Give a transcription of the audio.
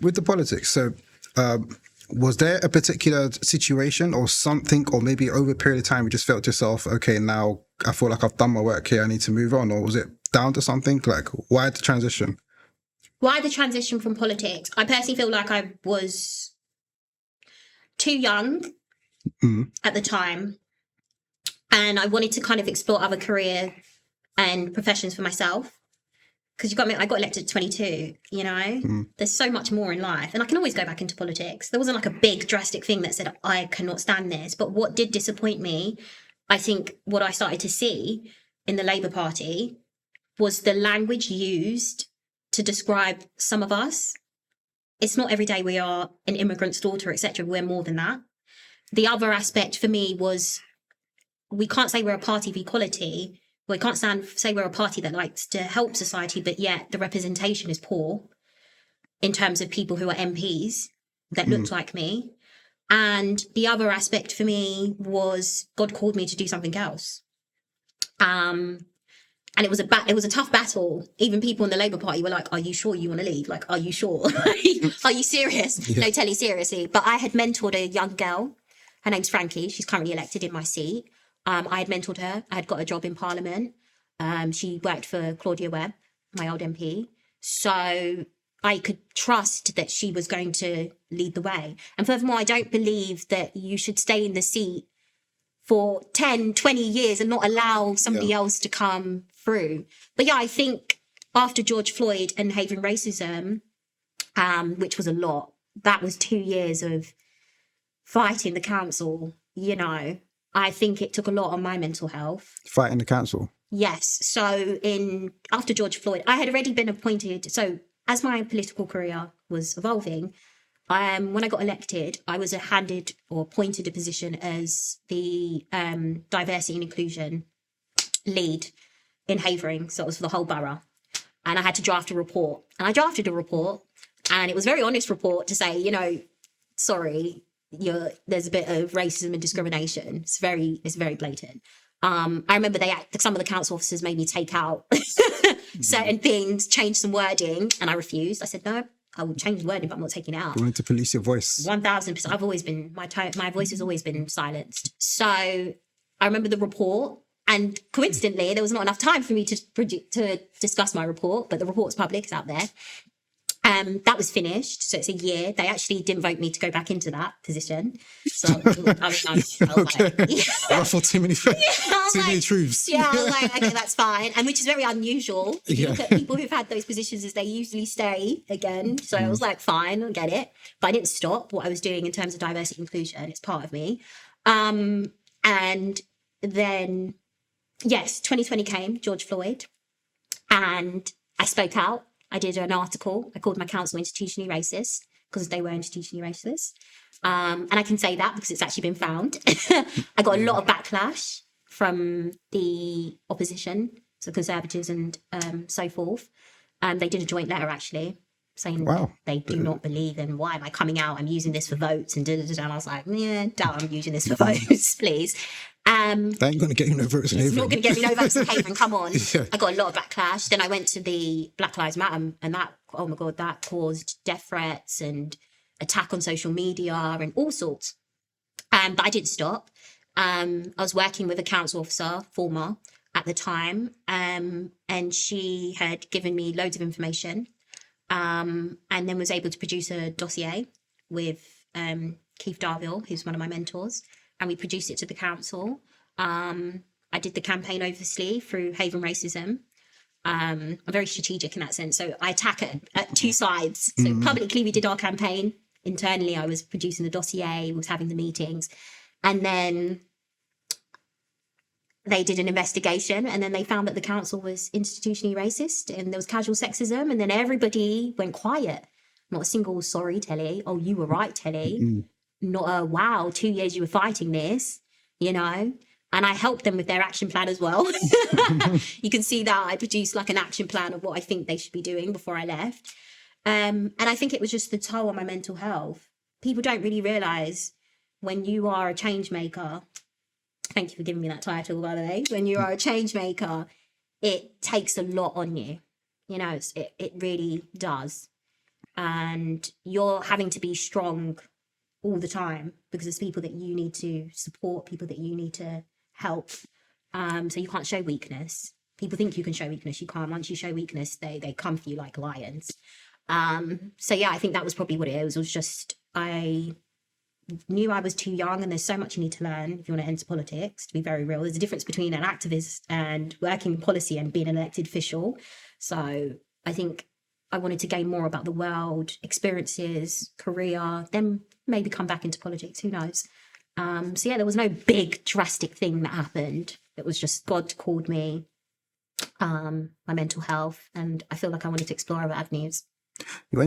With the politics, so was there a particular situation or something, or maybe over a period of time you just felt to yourself, okay, now I feel like I've done my work here, I need to move on? Or was it down to something? Like, why the transition? Why the transition from politics? I personally feel like I was too young at the time, and I wanted to kind of explore other career and professions for myself. Because I got elected at 22, you know? There's so much more in life. And I can always go back into politics. There wasn't like a big drastic thing that said, I cannot stand this. But what did disappoint me, I think what I started to see in the Labour Party was the language used to describe some of us. It's not every day we are an immigrant's daughter, etc. We're more than that. The other aspect for me was we can't say we're a party of equality. We can't say we're a party that likes to help society, but yet the representation is poor in terms of people who are MPs that looked like me. And the other aspect for me was God called me to do something else. And it was a tough battle. Even people in the Labour Party were like, are you sure you want to leave? Like, are you sure? Are you serious? Yeah. No, Telly, seriously. But I had mentored a young girl. Her name's Frankie. She's currently elected in my seat. I had mentored her. I had got a job in Parliament. She worked for Claudia Webb, my old MP. So I could trust that she was going to lead the way. And furthermore, I don't believe that you should stay in the seat for 10, 20 years and not allow somebody else to come through. But yeah, I think after George Floyd and Havering racism, which was a lot, that was 2 years of fighting the council, you know. I think it took a lot on my mental health. Fighting the council? Yes. So after George Floyd, I had already been appointed. So as my political career was evolving, when I got elected, I was handed or appointed a position as the diversity and inclusion lead in Havering. So it was for the whole borough. And I had to draft a report. And I drafted a report, and it was a very honest report to say, you know, sorry, there's a bit of racism and discrimination. It's very blatant. I remember some of the council officers made me take out certain things, change some wording, and I refused. I said, no, I will change the wording, but I'm not taking it out. You wanted to police your voice. 1000%. I've always been, my voice has always been silenced. So I remember the report, and coincidentally, there was not enough time for me to discuss my report, but the report's public, it's out there. That was finished, so it's a year. They actually didn't vote me to go back into that position. So I was ruffled too many truths. Yeah, I was like, okay, that's fine. And which is very unusual. Look at people who've had those positions is they usually stay again. So I was like, fine, I get it. But I didn't stop what I was doing in terms of diversity and inclusion. It's part of me. And then, yes, 2020 came, George Floyd. And I spoke out. I did an article. I called my council institutionally racist because they were institutionally racist. And I can say that because it's actually been found. I got a lot of backlash from the opposition, so Conservatives and so forth. They did a joint letter actually saying they do not believe in why am I coming out? I'm using this for votes and da-da-da-da. And I was like, yeah, doubt I'm using this for votes, please. They ain't going to get you no votes in Havering. It's not going to get me no votes in Havering, come on. Yeah. I got a lot of backlash. Then I went to the Black Lives Matter, and that, oh my God, that caused death threats and attack on social media and all sorts. But I didn't stop. I was working with a council officer, former, at the time, and she had given me loads of information, and then was able to produce a dossier with Keith Darville, who's one of my mentors, and we produced it to the council. I did the campaign obviously through Havering racism. I'm very strategic in that sense. So I attack at two sides. So publicly we did our campaign. Internally I was producing the dossier, was having the meetings. And then they did an investigation, and then they found that the council was institutionally racist and there was casual sexism, and then everybody went quiet. Not a single sorry, Telly. Oh, you were right, Telly. Not a wow, 2 years you were fighting this, you know. And I helped them with their action plan as well. You can see that I produced like an action plan of what I think they should be doing before I left. And I think it was just the toll on my mental health. People don't really realise when you are a change maker, thank you for giving me that title, by the way, when you are a change maker, it takes a lot on you. You know, it really does. and you're having to be strong all the time because there's people that you need to support, people that you need to help. So you can't show weakness. People think you can show weakness. You can't. Once you show weakness, they come for you like lions. So yeah, I think that was probably what it was. It was just, I knew I was too young, and there's so much you need to learn if you want to enter politics, to be very real. There's a difference between an activist and working in policy and being an elected official. So I think I wanted to gain more about the world, experiences, career, then maybe come back into politics, who knows. So yeah, there was no big drastic thing that happened. It was just God called me, my mental health, and I feel like I wanted to explore other avenues.